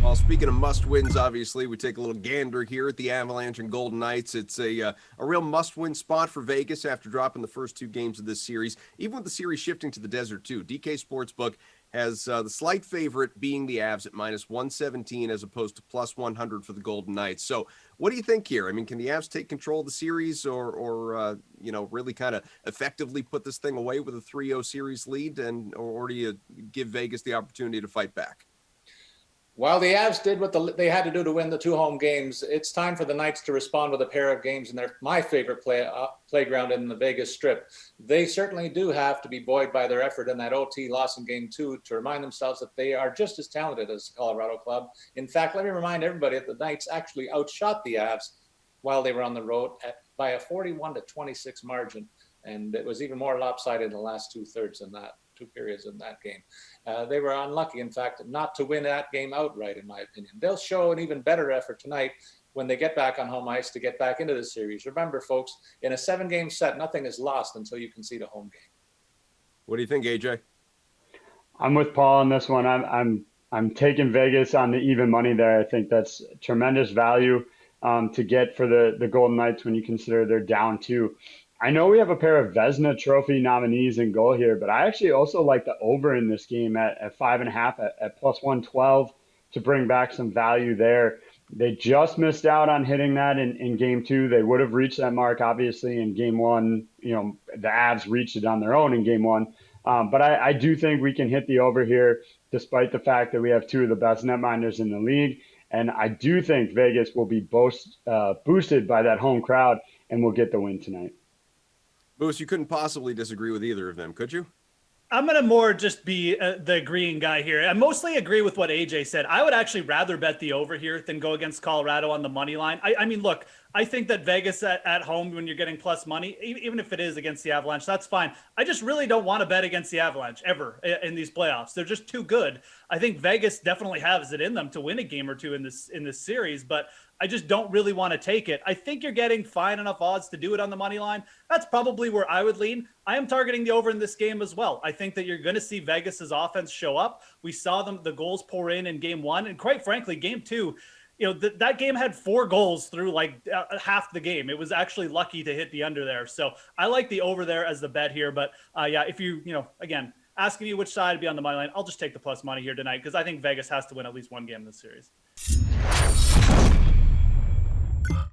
Well, speaking of must-wins, obviously, we take a little gander here at the Avalanche and Golden Knights. It's a real must-win spot for Vegas after dropping the first two games of this series, even with the series shifting to the desert, too. DK Sportsbook has the slight favorite being the Avs at minus 117 as opposed to plus 100 for the Golden Knights. So what do you think here? I mean, can the Avs take control of the series or really kind of effectively put this thing away with a 3-0 series lead, or do you give Vegas the opportunity to fight back? While the Avs did what they had to do to win the two home games, it's time for the Knights to respond with a pair of games in my favorite playground in the Vegas Strip. They certainly do have to be buoyed by their effort in that OT loss in Game 2 to remind themselves that they are just as talented as the Colorado club. In fact, let me remind everybody that the Knights actually outshot the Avs while they were on the road by a 41-26 margin, and it was even more lopsided in the last two periods in that game. They were unlucky, in fact, not to win that game outright, in my opinion. They'll show an even better effort tonight when they get back on home ice to get back into the series. Remember, folks, in a 7-game set, nothing is lost until you concede a home game. What do you think, AJ? I'm with Paul on this one. I'm taking Vegas on the even money there. I think that's tremendous value to get for the Golden Knights when you consider they're down 2. I know we have a pair of Vezina Trophy nominees in goal here, but I actually also like the over in this game at 5.5 at plus 112 to bring back some value there. They just missed out on hitting that in Game 2. They would have reached that mark, obviously, in Game 1. The Avs reached it on their own in Game 1. But I do think we can hit the over here, despite the fact that we have two of the best netminders in the league. And I do think Vegas will be boosted by that home crowd and will get the win tonight. Boos, you couldn't possibly disagree with either of them, could you? I'm going to more just be the agreeing guy here. I mostly agree with what AJ said. I would actually rather bet the over here than go against Colorado on the money line. I mean, look, I think that Vegas at home, when you're getting plus money, even if it is against the Avalanche, that's fine. I just really don't want to bet against the Avalanche ever in these playoffs. They're just too good. I think Vegas definitely has it in them to win a game or two in this series, but I just don't really want to take it. I think you're getting fine enough odds to do it on the money line. That's probably where I would lean. I am targeting the over in this game as well. I think that you're going to see Vegas's offense show up. We saw the goals pour in Game 1, and quite frankly, Game 2, that game had 4 goals through half the game. It was actually lucky to hit the under there. So I like the over there as the bet here. But if again, asking you which side to be on the money line, I'll just take the plus money here tonight because I think Vegas has to win at least one game in this series.